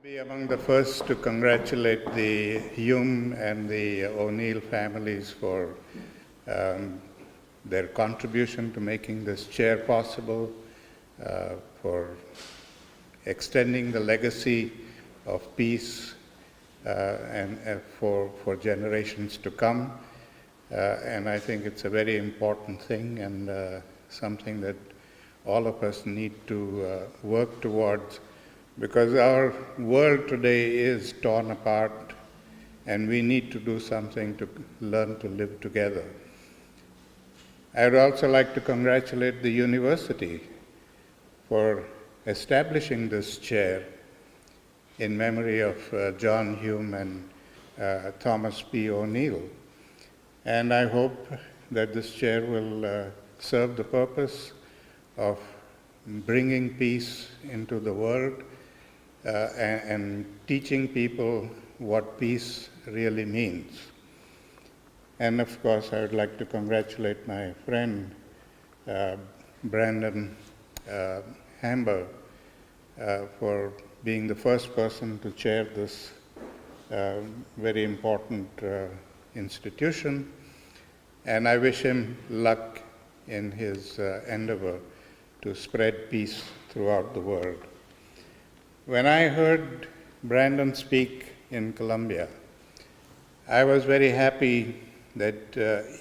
Be among the first to congratulate the Hume and the O'Neill families for um, their contribution to making this chair possible, for extending the legacy of peace and for generations to come. And I think it's a very important thing and something that all of us need to work towards, because our world today is torn apart and we need to do something to learn to live together. I would also like to congratulate the university for establishing this chair in memory of John Hume and Thomas P. O'Neill. And I hope that this chair will serve the purpose of bringing peace into the world and teaching people what peace really means. And of course, I would like to congratulate my friend, Brandon Hamber, for being the first person to chair this very important institution. And I wish him luck in his endeavor to spread peace throughout the world. When I heard Brandon speak in Colombia, I was very happy that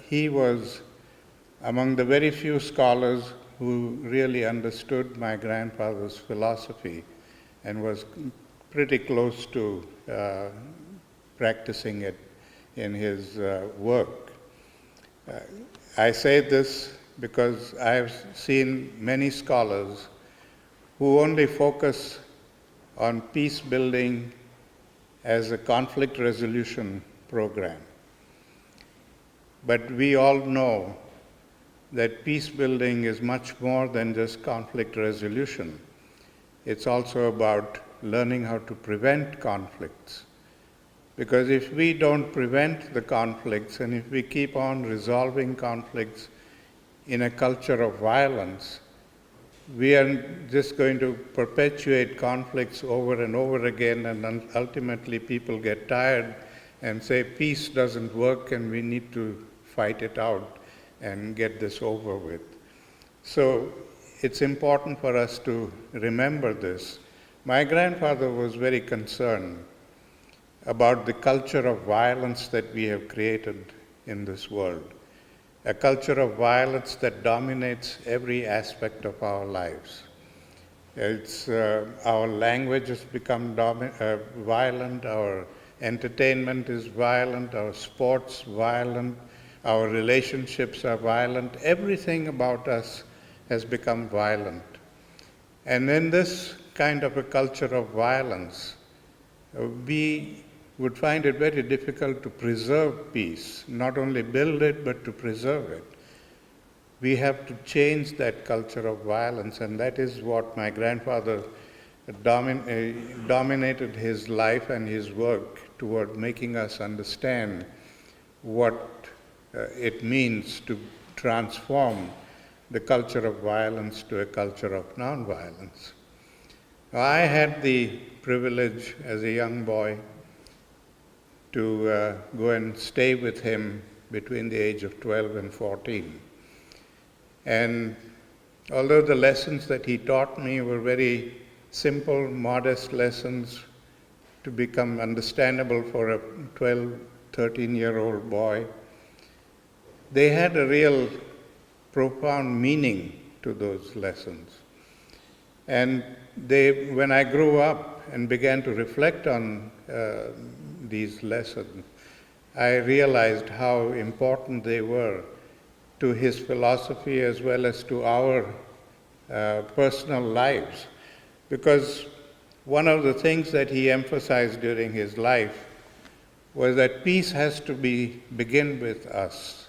he was among the very few scholars who really understood my grandfather's philosophy and was pretty close to practicing it in his work. I say this because I've seen many scholars who only focus on peace building as a conflict resolution program. But we all know that peace building is much more than just conflict resolution. It's also about learning how to prevent conflicts. Because if we don't prevent the conflicts and if we keep on resolving conflicts in a culture of violence, we are just going to perpetuate conflicts over and over again, and ultimately people get tired and say peace doesn't work and we need to fight it out and get this over with. So it's important for us to remember this. My grandfather was very concerned about the culture of violence that we have created in this world. A culture of violence that dominates every aspect of our lives. Our language has become violent, our entertainment is violent, our sports violent, our relationships are violent. Everything about us has become violent. And in this kind of a culture of violence, we would find it very difficult to preserve peace, not only build it, but to preserve it. We have to change that culture of violence, and that is what my grandfather dominated his life and his work toward making us understand what it means to transform the culture of violence to a culture of nonviolence. I had the privilege as a young boy to go and stay with him between the age of 12 and 14. And although the lessons that he taught me were very simple, modest lessons to become understandable for a 12, 13-year-old boy, they had a real profound meaning to those lessons. And when I grew up and began to reflect on these lessons, I realized how important they were to his philosophy as well as to our personal lives. Because one of the things that he emphasized during his life was that peace has to begin with us,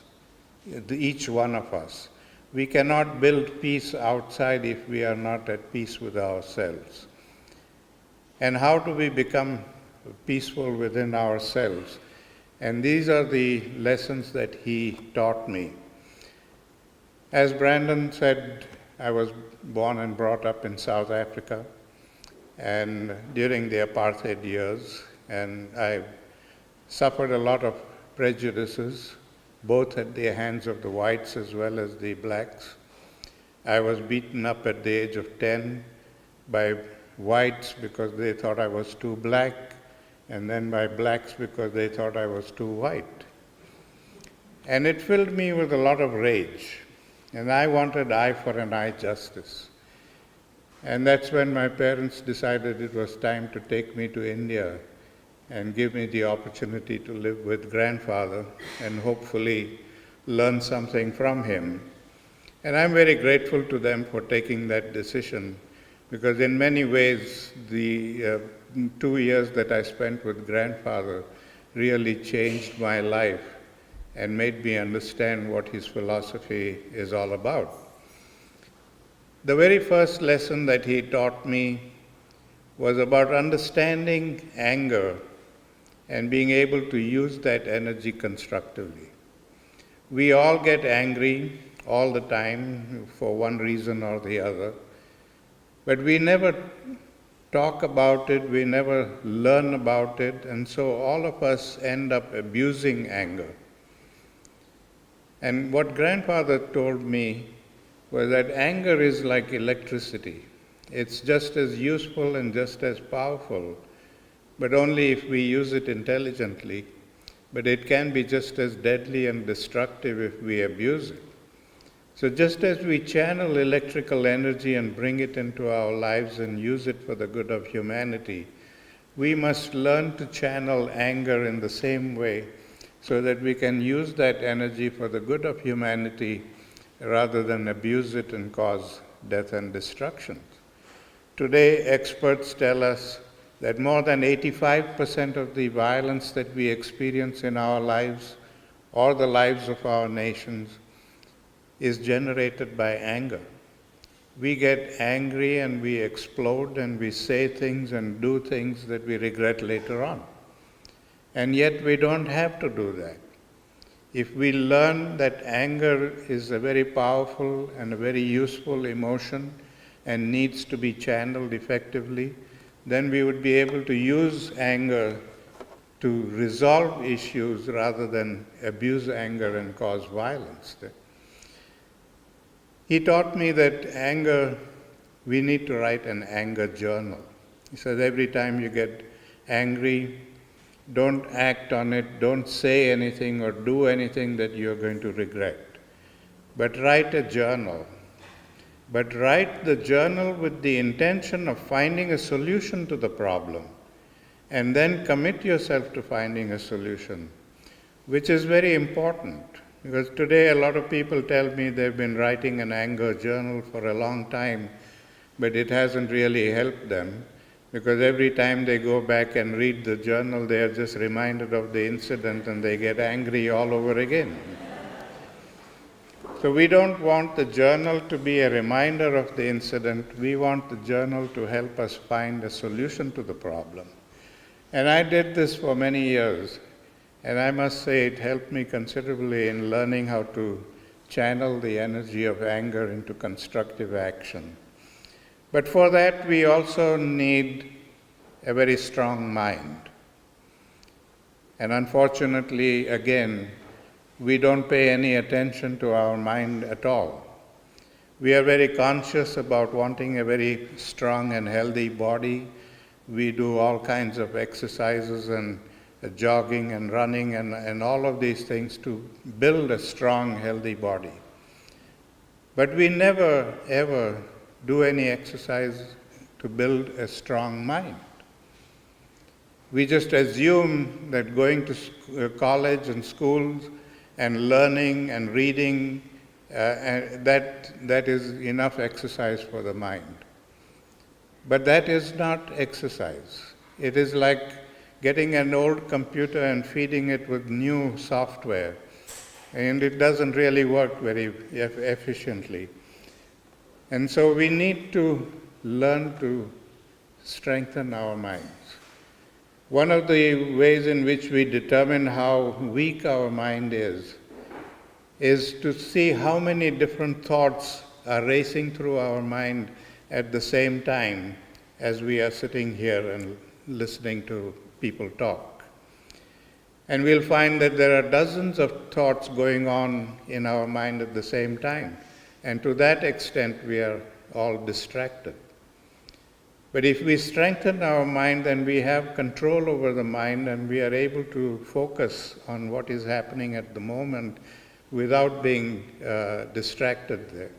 each one of us. We cannot build peace outside if we are not at peace with ourselves. And how do we become peaceful within ourselves? And these are the lessons that he taught me. As Brandon said, I was born and brought up in South Africa. and during the apartheid years, and I suffered a lot of prejudices, both at the hands of the whites as well as the blacks. I was beaten up at the age of 10 by whites because they thought I was too black, and then by blacks because they thought I was too white. And it filled me with a lot of rage, and I wanted eye for an eye justice. And that's when my parents decided it was time to take me to India and give me the opportunity to live with grandfather and hopefully learn something from him. And I'm very grateful to them for taking that decision, because in many ways the 2 years that I spent with grandfather really changed my life and made me understand what his philosophy is all about. The very first lesson that he taught me was about understanding anger and being able to use that energy constructively. We all get angry all the time for one reason or the other, but we never talk about it, we never learn about it, and so all of us end up abusing anger. And what grandfather told me was that anger is like electricity. It's just as useful and just as powerful, but only if we use it intelligently. But it can be just as deadly and destructive if we abuse it. So just as we channel electrical energy and bring it into our lives and use it for the good of humanity, we must learn to channel anger in the same way so that we can use that energy for the good of humanity rather than abuse it and cause death and destruction. Today, experts tell us that more than 85% of the violence that we experience in our lives or the lives of our nations is generated by anger. We get angry and we explode and we say things and do things that we regret later on. And yet we don't have to do that. If we learn that anger is a very powerful and a very useful emotion and needs to be channeled effectively, then we would be able to use anger to resolve issues rather than abuse anger and cause violence. He taught me that anger, we need to write an anger journal. He says every time you get angry, don't act on it, don't say anything or do anything that you're going to regret. But write a journal. But write the journal with the intention of finding a solution to the problem, and then commit yourself to finding a solution, which is very important. Because today a lot of people tell me they've been writing an anger journal for a long time, but it hasn't really helped them, because every time they go back and read the journal, they are just reminded of the incident and they get angry all over again. So we don't want the journal to be a reminder of the incident. We want the journal to help us find a solution to the problem. And I did this for many years. And I must say it helped me considerably in learning how to channel the energy of anger into constructive action. But for that, we also need a very strong mind. And unfortunately, again, we don't pay any attention to our mind at all. We are very conscious about wanting a very strong and healthy body. We do all kinds of exercises and jogging and running and all of these things to build a strong, healthy body. But we never, ever do any exercise to build a strong mind. We just assume that going to college and schools and learning and reading, that is enough exercise for the mind. But that is not exercise. It is like getting an old computer and feeding it with new software, and it doesn't really work very efficiently. And so we need to learn to strengthen our minds. One of the ways in which we determine how weak our mind is to see how many different thoughts are racing through our mind at the same time as we are sitting here and listening to people talk. And we'll find that there are dozens of thoughts going on in our mind at the same time. And to that extent, we are all distracted. But if we strengthen our mind, then we have control over the mind and we are able to focus on what is happening at the moment without being distracted there.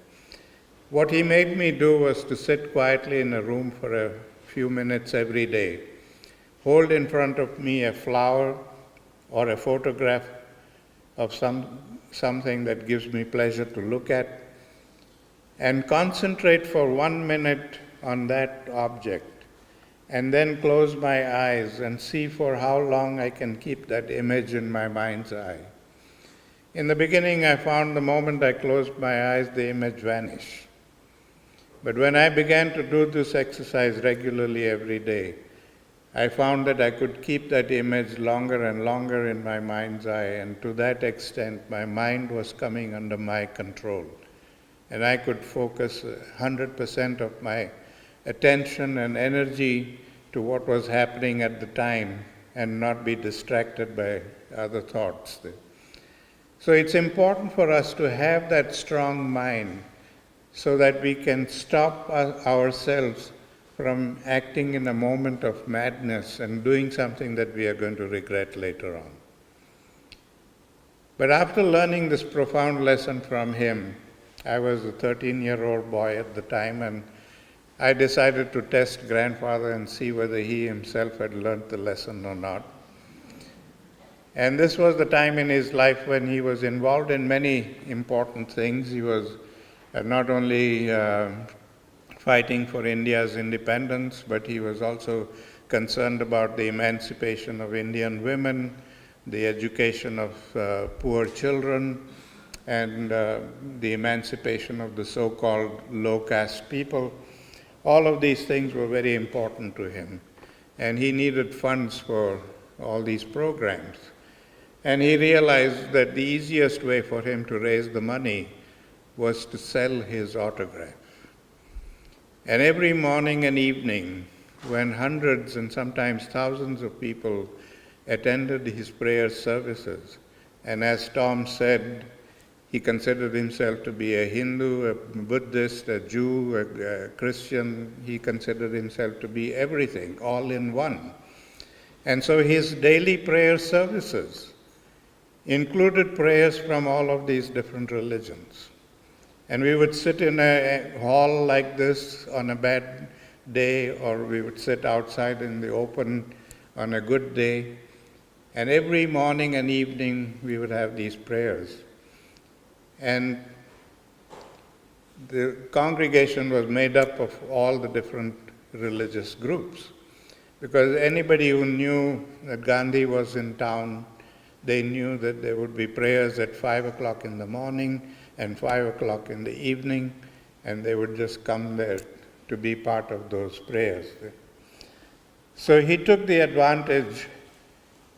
What he made me do was to sit quietly in a room for a few minutes every day, hold in front of me a flower or a photograph of something that gives me pleasure to look at, and concentrate for 1 minute on that object, and then close my eyes and see for how long I can keep that image in my mind's eye. In the beginning, I found the moment I closed my eyes, the image vanished. But when I began to do this exercise regularly every day, I found that I could keep that image longer and longer in my mind's eye, and to that extent, my mind was coming under my control. And I could focus 100% of my attention and energy to what was happening at the time and not be distracted by other thoughts. So it's important for us to have that strong mind so that we can stop ourselves from acting in a moment of madness and doing something that we are going to regret later on. But after learning this profound lesson from him, I was a 13-year-old boy at the time, and I decided to test grandfather and see whether he himself had learned the lesson or not. And this was the time in his life when he was involved in many important things. He was not only fighting for India's independence, but he was also concerned about the emancipation of Indian women, the education of poor children, and the emancipation of the so-called low-caste people. All of these things were very important to him, and he needed funds for all these programs. And he realized that the easiest way for him to raise the money was to sell his autograph. And every morning and evening, when hundreds and sometimes thousands of people attended his prayer services, and as Tom said, he considered himself to be a Hindu, a Buddhist, a Jew, a Christian. He considered himself to be everything, all in one. And so his daily prayer services included prayers from all of these different religions. And we would sit in a hall like this on a bad day, or we would sit outside in the open on a good day. And every morning and evening we would have these prayers. And the congregation was made up of all the different religious groups, because anybody who knew that Gandhi was in town, they knew that there would be prayers at 5 o'clock in the morning and 5 o'clock in the evening, and they would just come there to be part of those prayers. So he took the advantage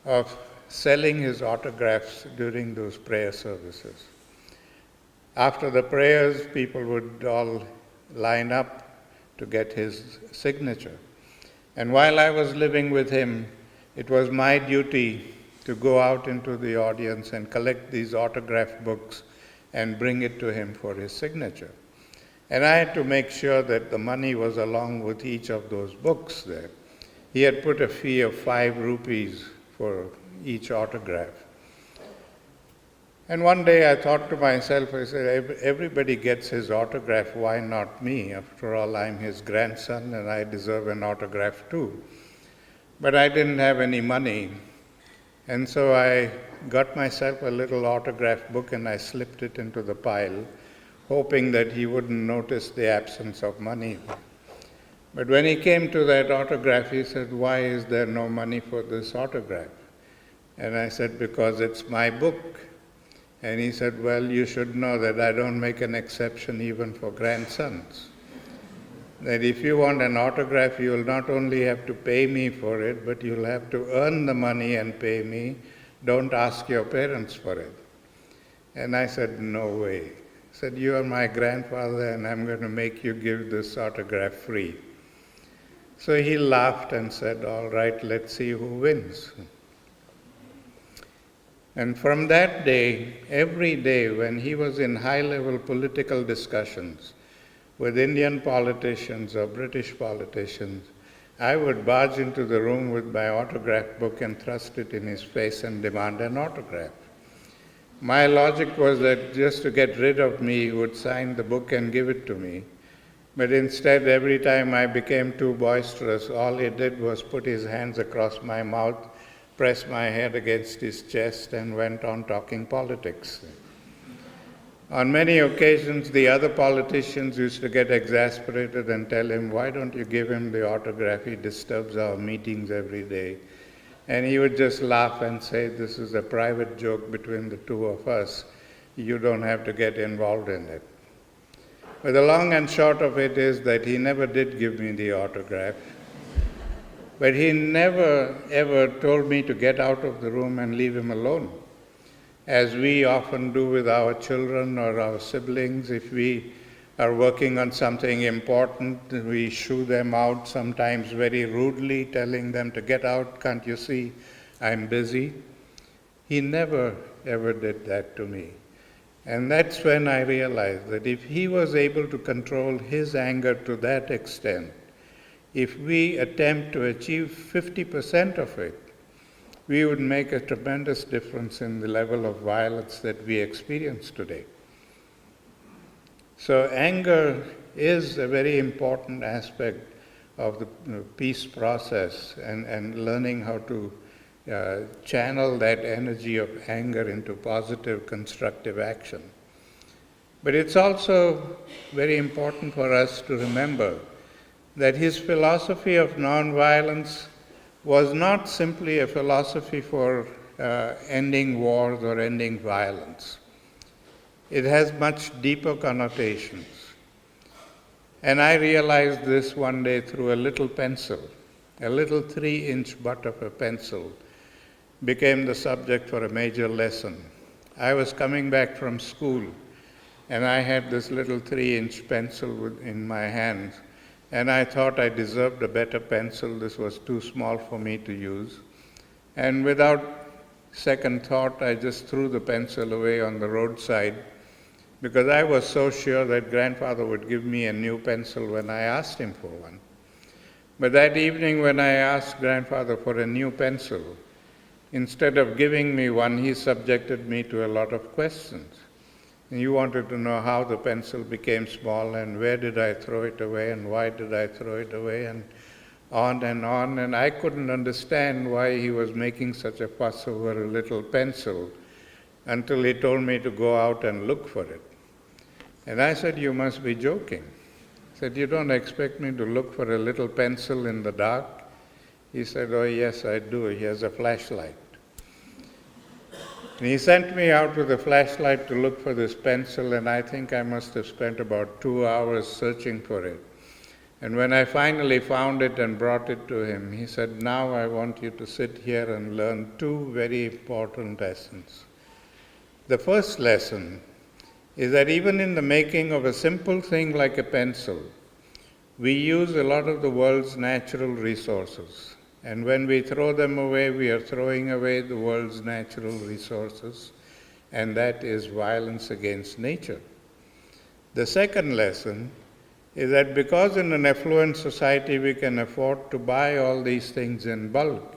of selling his autographs during those prayer services. After the prayers, people would all line up to get his signature. And while I was living with him, it was my duty to go out into the audience and collect these autograph books and bring it to him for his signature. And I had to make sure that the money was along with each of those books there. He had put a fee of 5 rupees for each autograph. And one day I thought to myself, I said, everybody gets his autograph, why not me? After all, I'm his grandson and I deserve an autograph too. But I didn't have any money. And so I got myself a little autograph book and I slipped it into the pile, hoping that he wouldn't notice the absence of money. But when he came to that autograph, he said, why is there no money for this autograph? And I said, because it's my book. And he said, well, you should know that I don't make an exception even for grandsons. That if you want an autograph, you'll not only have to pay me for it, but you'll have to earn the money and pay me. Don't ask your parents for it. And I said, no way. He said, you are my grandfather and I'm going to make you give this autograph free. So he laughed and said, "All right, let's see who wins." And from that day, every day when he was in high-level political discussions with Indian politicians or British politicians, I would barge into the room with my autograph book and thrust it in his face and demand an autograph. My logic was that just to get rid of me, he would sign the book and give it to me. But instead, every time I became too boisterous, all he did was put his hands across my mouth, press my head against his chest, and went on talking politics. On many occasions, the other politicians used to get exasperated and tell him, "Why don't you give him the autograph? He disturbs our meetings every day." And he would just laugh and say, "This is a private joke between the two of us. You don't have to get involved in it." But the long and short of it is that he never did give me the autograph. But he never, ever told me to get out of the room and leave him alone. As we often do with our children or our siblings, if we are working on something important, we shoo them out, sometimes very rudely, telling them to get out, "Can't you see I'm busy?" He never, ever did that to me. And that's when I realized that if he was able to control his anger to that extent, if we attempt to achieve 50% of it, we would make a tremendous difference in the level of violence that we experience today. So anger is a very important aspect of the peace process, and learning how to channel that energy of anger into positive, constructive action. But it's also very important for us to remember that his philosophy of nonviolence was not simply a philosophy for ending wars or ending violence. It has much deeper connotations. And I realized this one day through a little pencil. A little 3-inch butt of a pencil became the subject for a major lesson. I was coming back from school, and I had this little 3-inch pencil in my hands, and I thought I deserved a better pencil. This was too small for me to use. And without second thought, I just threw the pencil away on the roadside, because I was so sure that grandfather would give me a new pencil when I asked him for one. But that evening when I asked grandfather for a new pencil, instead of giving me one, he subjected me to a lot of questions. He wanted to know how the pencil became small, and where did I throw it away, and why did I throw it away, and on, and I couldn't understand why he was making such a fuss over a little pencil until he told me to go out and look for it. And I said, "You must be joking." He said, "You don't expect me to look for a little pencil in the dark?" He said, "Oh yes, I do. Here's a flashlight." And he sent me out with a flashlight to look for this pencil, and I think I must have spent about 2 hours searching for it. And when I finally found it and brought it to him, he said, "Now I want you to sit here and learn 2 very important lessons. The first lesson is that even in the making of a simple thing like a pencil, we use a lot of the world's natural resources. And when we throw them away, we are throwing away the world's natural resources, and that is violence against nature. The second lesson is that because in an affluent society we can afford to buy all these things in bulk,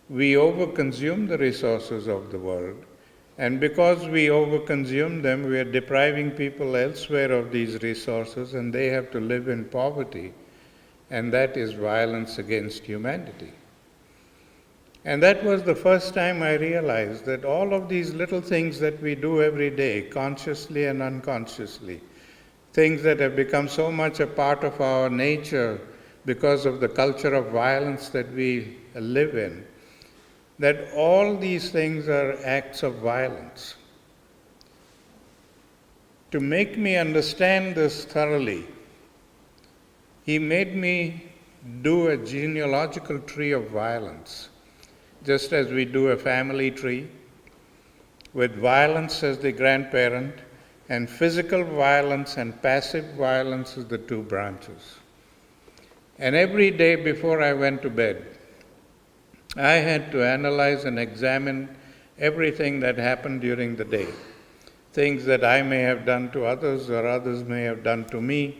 we overconsume the resources of the world. And because we overconsume them, we are depriving people elsewhere of these resources, and they have to live in poverty. And that is violence against humanity. And that was the first time I realized that all of these little things that we do every day, consciously and unconsciously, things that have become so much a part of our nature because of the culture of violence that we live in, that all these things are acts of violence. To make me understand this thoroughly, he made me do a genealogical tree of violence, just as we do a family tree, with violence as the grandparent, and physical violence and passive violence as the 2 branches. And every day before I went to bed, I had to analyze and examine everything that happened during the day. Things that I may have done to others or others may have done to me.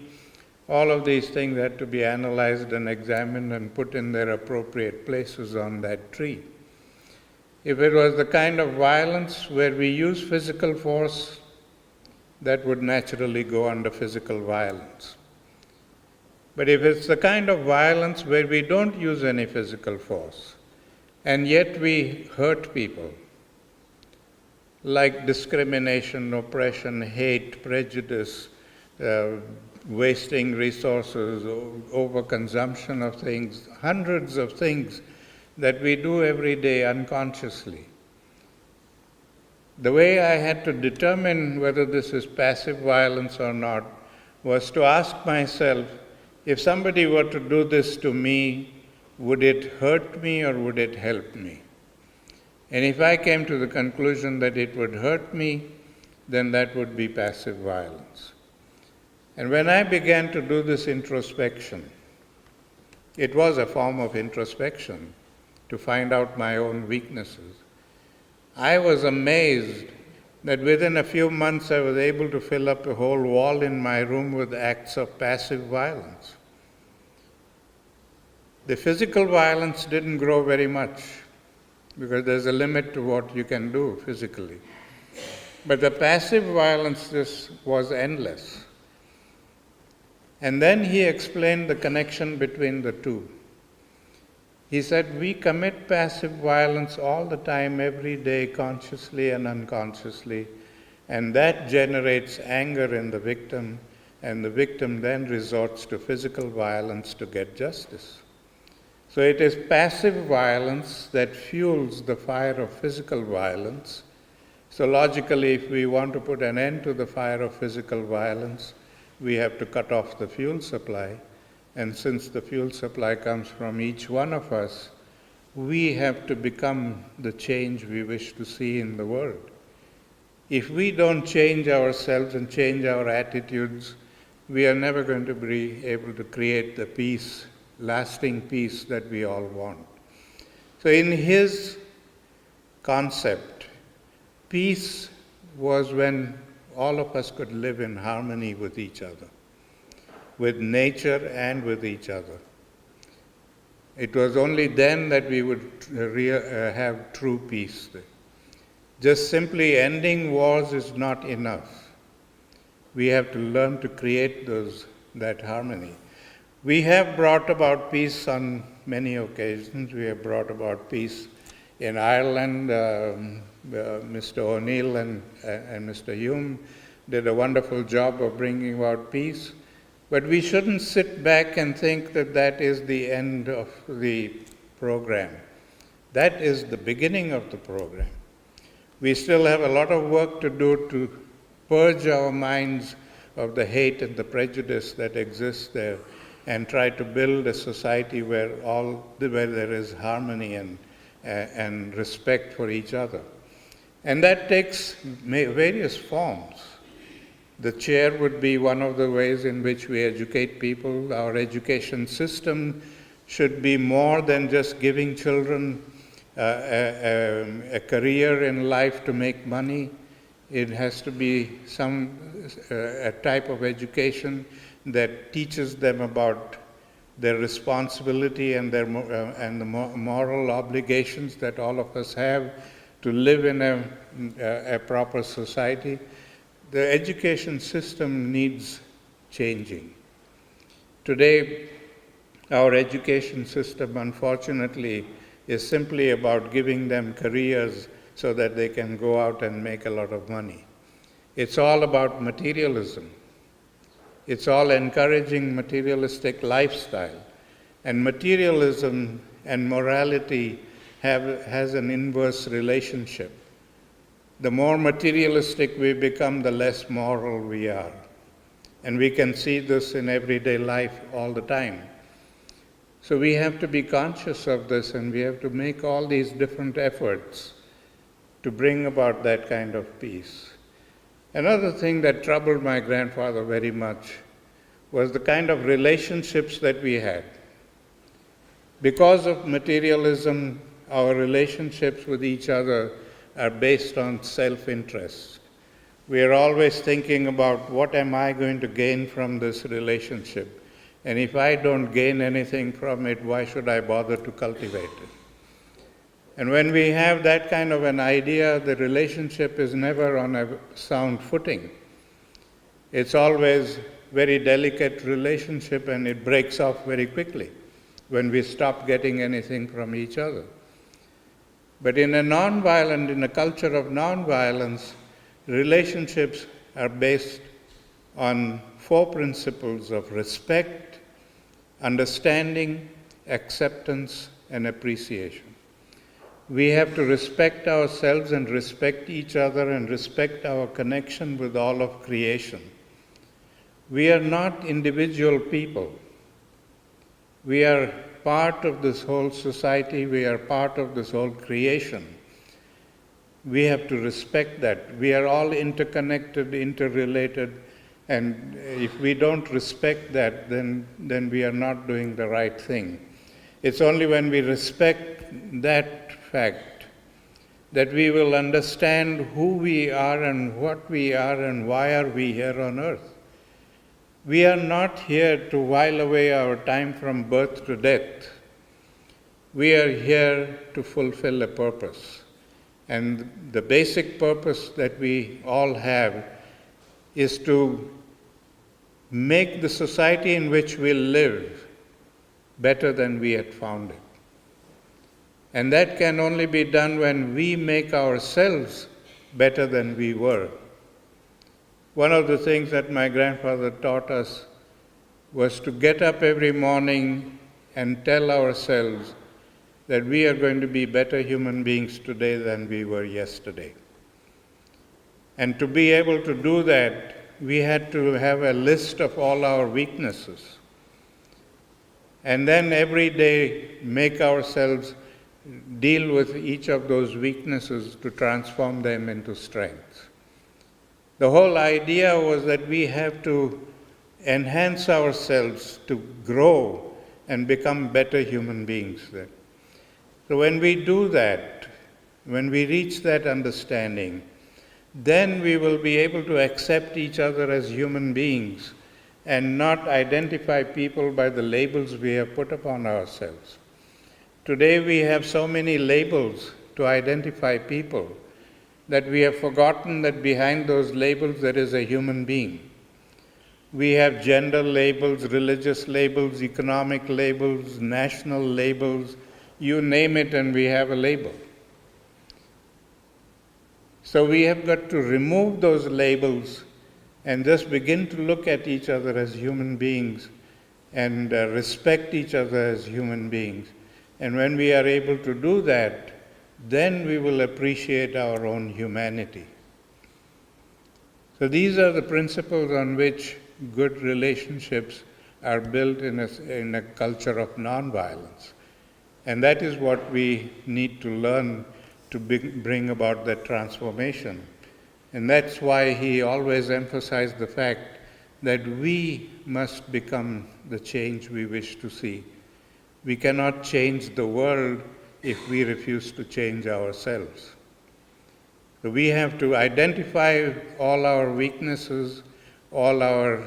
All of these things had to be analyzed and examined and put in their appropriate places on that tree. If it was the kind of violence where we use physical force, that would naturally go under physical violence. But if it's the kind of violence where we don't use any physical force, and yet we hurt people, like discrimination, oppression, hate, prejudice, wasting resources, overconsumption of things, hundreds of things that we do every day unconsciously. The way I had to determine whether this is passive violence or not was to ask myself, if somebody were to do this to me, would it hurt me or would it help me? And if I came to the conclusion that it would hurt me, then that would be passive violence. And when I began to do this introspection, it was a form of introspection to find out my own weaknesses. I was amazed that within a few months I was able to fill up a whole wall in my room with acts of passive violence. The physical violence didn't grow very much because there's a limit to what you can do physically. But the passive violence just was endless. And then he explained the connection between the two. He said, we commit passive violence all the time, every day, consciously and unconsciously, and that generates anger in the victim, and the victim then resorts to physical violence to get justice. So it is passive violence that fuels the fire of physical violence. So logically, if we want to put an end to the fire of physical violence, we have to cut off the fuel supply. And since the fuel supply comes from each one of us, we have to become the change we wish to see in the world. If we don't change ourselves and change our attitudes, we are never going to be able to create the peace, lasting peace that we all want. So in his concept, peace was when all of us could live in harmony with each other, with nature and with each other. It was only then that we would have true peace. Just simply ending wars is not enough. We have to learn to create that harmony. We have brought about peace on many occasions. We have brought about peace in Ireland. Mr. O'Neill and Mr. Hume did a wonderful job of bringing about peace. But we shouldn't sit back and think that that is the end of the program. That is the beginning of the program. We still have a lot of work to do to purge our minds of the hate and the prejudice that exists there and try to build a society where there is harmony and respect for each other. And that takes various forms. The chair would be one of the ways in which we educate people. Our education system should be more than just giving children a career in life to make money. It has to be a type of education that teaches them about their responsibility and the moral obligations that all of us have to live in a proper society. The education system needs changing. Today, our education system, unfortunately, is simply about giving them careers so that they can go out and make a lot of money. It's all about materialism. It's all encouraging materialistic lifestyle. And materialism and morality has an inverse relationship. The more materialistic we become, the less moral we are. And we can see this in everyday life all the time. So we have to be conscious of this, and we have to make all these different efforts to bring about that kind of peace. Another thing that troubled my grandfather very much was the kind of relationships that we had. Because of materialism, our relationships with each other are based on self-interest. We are always thinking about what am I going to gain from this relationship? And if I don't gain anything from it, why should I bother to cultivate it? And when we have that kind of an idea, the relationship is never on a sound footing. It's always very delicate relationship, and it breaks off very quickly when we stop getting anything from each other. But in a culture of nonviolence, relationships are based on 4 principles of respect, understanding, acceptance, and appreciation. We have to respect ourselves and respect each other and respect our connection with all of creation. We are not individual people. We are part of this whole society. We are part of this whole creation. We have to respect that. We are all interconnected, interrelated, and if we don't respect that, then we are not doing the right thing. It's only when we respect that fact that we will understand who we are and what we are and why are we here on earth. We are not here to while away our time from birth to death. We are here to fulfill a purpose. And the basic purpose that we all have is to make the society in which we live better than we had found it. And that can only be done when we make ourselves better than we were. One of the things that my grandfather taught us was to get up every morning and tell ourselves that we are going to be better human beings today than we were yesterday. And to be able to do that, we had to have a list of all our weaknesses. And then every day make ourselves deal with each of those weaknesses to transform them into strength. The whole idea was that we have to enhance ourselves to grow and become better human beings. So when we do that, when we reach that understanding, then we will be able to accept each other as human beings and not identify people by the labels we have put upon ourselves. Today we have so many labels to identify people that we have forgotten that behind those labels there is a human being. We have gender labels, religious labels, economic labels, national labels, you name it and we have a label. So we have got to remove those labels and just begin to look at each other as human beings and respect each other as human beings. And when we are able to do that, then we will appreciate our own humanity. So these are the principles on which good relationships are built in a culture of nonviolence. And that is what we need to learn to bring about that transformation. And that's why he always emphasized the fact that we must become the change we wish to see. We cannot change the world if we refuse to change ourselves. So we have to identify all our weaknesses, all our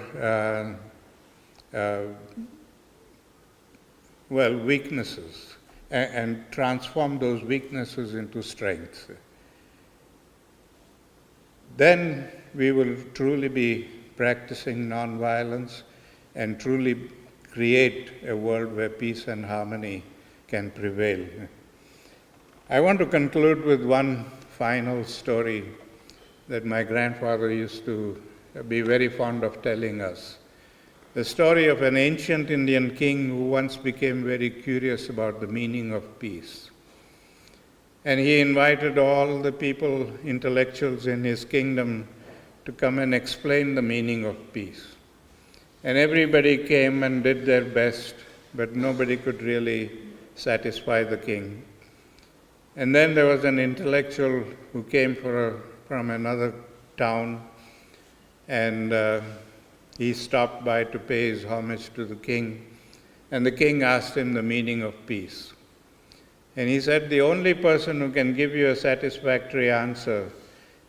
weaknesses, and transform those weaknesses into strengths. Then we will truly be practicing nonviolence and truly create a world where peace and harmony can prevail. I want to conclude with one final story that my grandfather used to be very fond of telling us. The story of an ancient Indian king who once became very curious about the meaning of peace. And he invited all the people, intellectuals in his kingdom, to come and explain the meaning of peace. And everybody came and did their best, but nobody could really satisfy the king. And then there was an intellectual who came from another town, and he stopped by to pay his homage to the king. And the king asked him the meaning of peace. And he said, the only person who can give you a satisfactory answer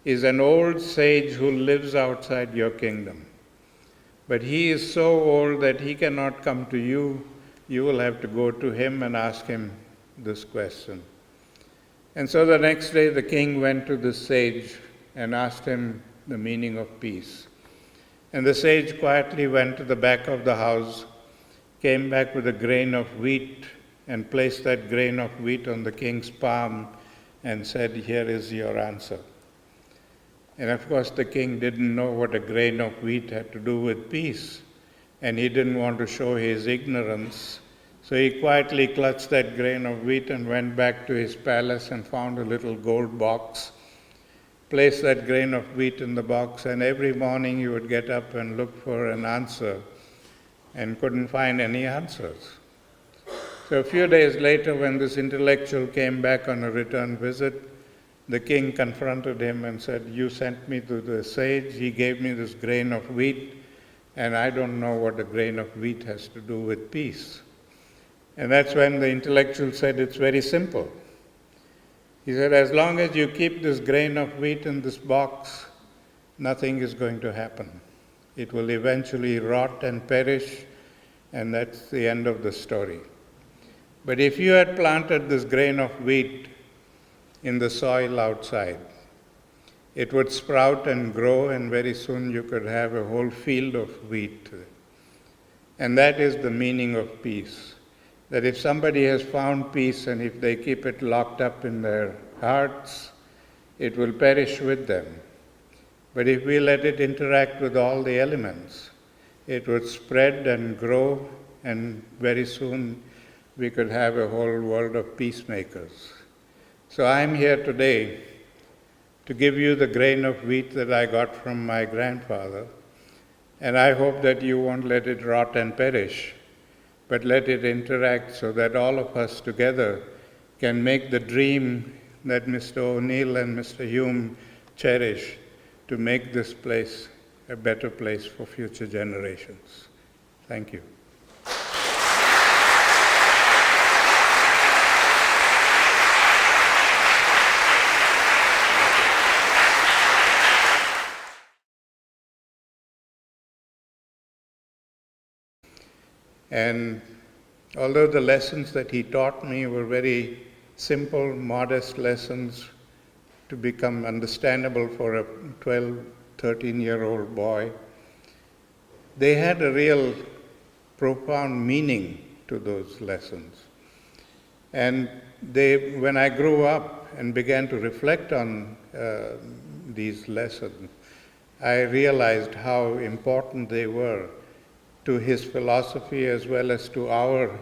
is an old sage who lives outside your kingdom. But he is so old that he cannot come to you. You will have to go to him and ask him this question. And so the next day the king went to the sage and asked him the meaning of peace. And the sage quietly went to the back of the house, came back with a grain of wheat, and placed that grain of wheat on the king's palm and said, here is your answer. And of course the king didn't know what a grain of wheat had to do with peace, and he didn't want to show his ignorance. So he quietly clutched that grain of wheat and went back to his palace and found a little gold box, placed that grain of wheat in the box, and every morning he would get up and look for an answer and couldn't find any answers. So a few days later, when this intellectual came back on a return visit, the king confronted him and said, you sent me to the sage, he gave me this grain of wheat, and I don't know what a grain of wheat has to do with peace. And that's when the intellectual said, it's very simple. He said, as long as you keep this grain of wheat in this box, nothing is going to happen. It will eventually rot and perish, and that's the end of the story. But if you had planted this grain of wheat in the soil outside, it would sprout and grow, and very soon you could have a whole field of wheat. And that is the meaning of peace. That if somebody has found peace and if they keep it locked up in their hearts, it will perish with them. But if we let it interact with all the elements, it would spread and grow, and very soon we could have a whole world of peacemakers. So I'm here today to give you the grain of wheat that I got from my grandfather, and I hope that you won't let it rot and perish, but let it interact so that all of us together can make the dream that Mr. O'Neill and Mr. Hume cherish to make this place a better place for future generations. Thank you. And although the lessons that he taught me were very simple, modest lessons to become understandable for a 12, 13-year-old boy, they had a real profound meaning to those lessons. And when I grew up and began to reflect on these lessons, I realized how important they were to his philosophy as well as to our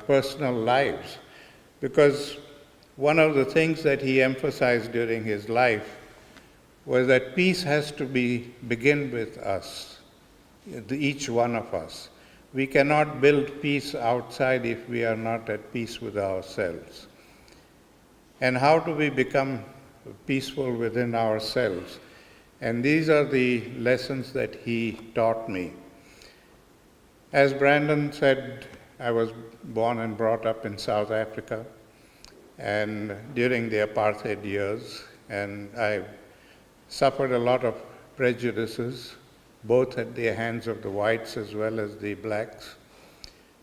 personal lives. Because one of the things that he emphasized during his life was that peace has to begin with us, each one of us. We cannot build peace outside if we are not at peace with ourselves. And how do we become peaceful within ourselves? And these are the lessons that he taught me. As Brandon said, I was born and brought up in South Africa and during the apartheid years, and I suffered a lot of prejudices, both at the hands of the whites as well as the blacks.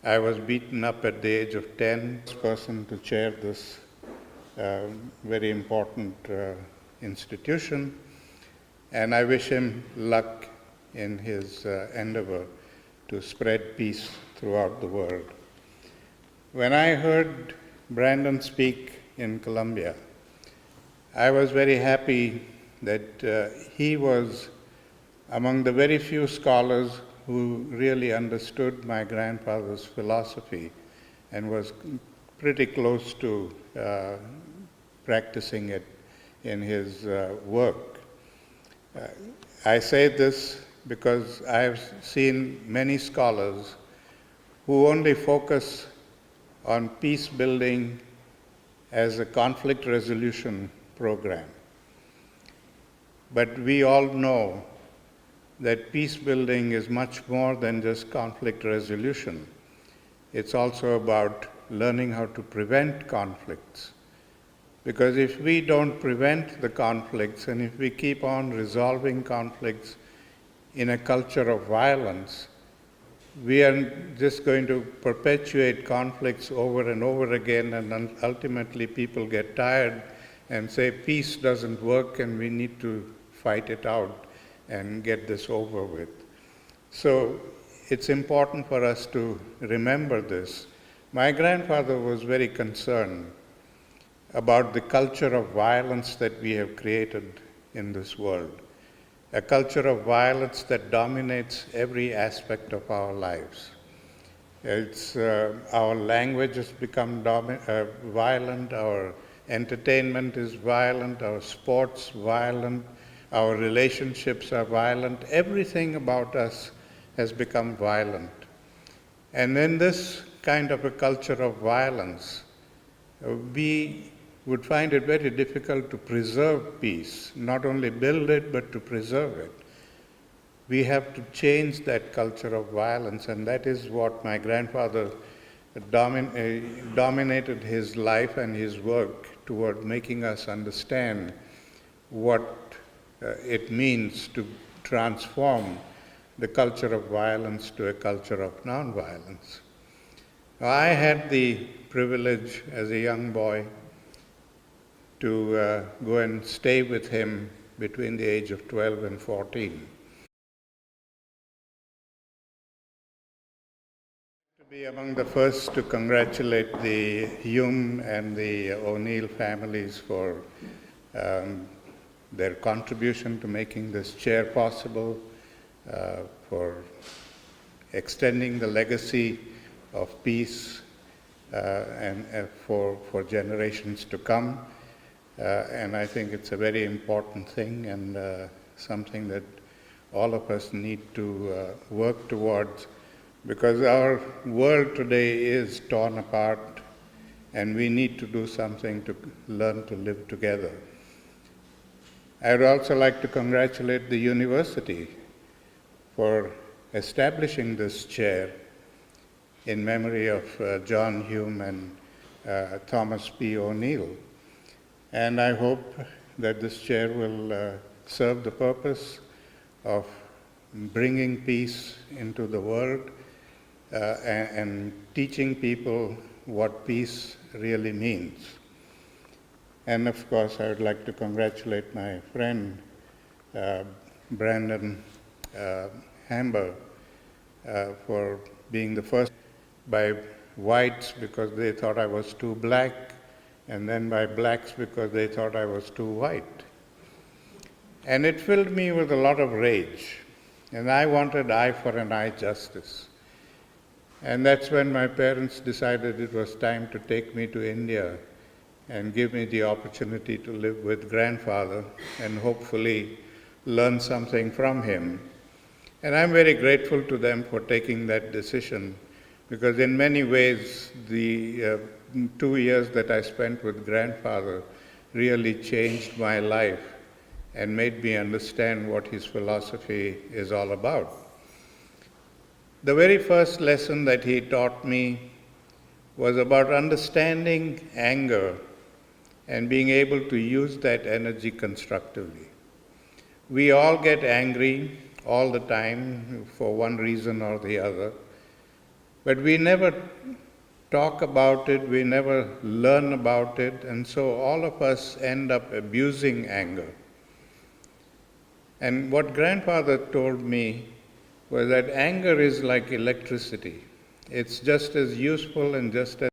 I was beaten up at the age of 10, person to chair this very important institution, and I wish him luck in his endeavor to spread peace throughout the world. When I heard Brandon speak in Colombia, I was very happy that he was among the very few scholars who really understood my grandfather's philosophy and was pretty close to practicing it in his work. I say this because I've seen many scholars who only focus on peace building as a conflict resolution program. But we all know that peace building is much more than just conflict resolution. it's also about learning how to prevent conflicts. Because if we don't prevent the conflicts and if we keep on resolving conflicts in a culture of violence, we are just going to perpetuate conflicts over and over again, and ultimately people get tired and say peace doesn't work and we need to fight it out and get this over with. So it's important for us to remember this. My grandfather was very concerned about the culture of violence that we have created in this world, a culture of violence that dominates every aspect of our lives. Our language has become violent, our entertainment is violent, our sports violent, our relationships are violent, everything about us has become violent. And in this kind of a culture of violence, we would find it very difficult to preserve peace, not only build it, but to preserve it. We have to change that culture of violence, and that is what my grandfather dominated his life and his work toward making us understand what it means to transform the culture of violence to a culture of nonviolence. I had the privilege as a young boy to go and stay with him between the age of 12 and 14. To be among the first to congratulate the Hume and the O'Neill families for their contribution to making this chair possible, for extending the legacy of peace and for generations to come. And I think it's a very important thing and something that all of us need to work towards, because our world today is torn apart and we need to do something to learn to live together. I would also like to congratulate the university for establishing this chair in memory of John Hume and Thomas P. O'Neill. And I hope that this chair will serve the purpose of bringing peace into the world and teaching people what peace really means. And of course, I would like to congratulate my friend Brandon Hamber for being the first by whites because they thought I was too black, and then by blacks because they thought I was too white. And it filled me with a lot of rage, and I wanted eye for an eye justice. And that's when my parents decided it was time to take me to India and give me the opportunity to live with grandfather and hopefully learn something from him. And I'm very grateful to them for taking that decision, because in many ways the 2 years that I spent with grandfather really changed my life and made me understand what his philosophy is all about. The very first lesson that he taught me was about understanding anger and being able to use that energy constructively. We all get angry all the time for one reason or the other, but we never talk about it, we never learn about it, and so all of us end up abusing anger. And what grandfather told me was that anger is like electricity. It's just as useful and just as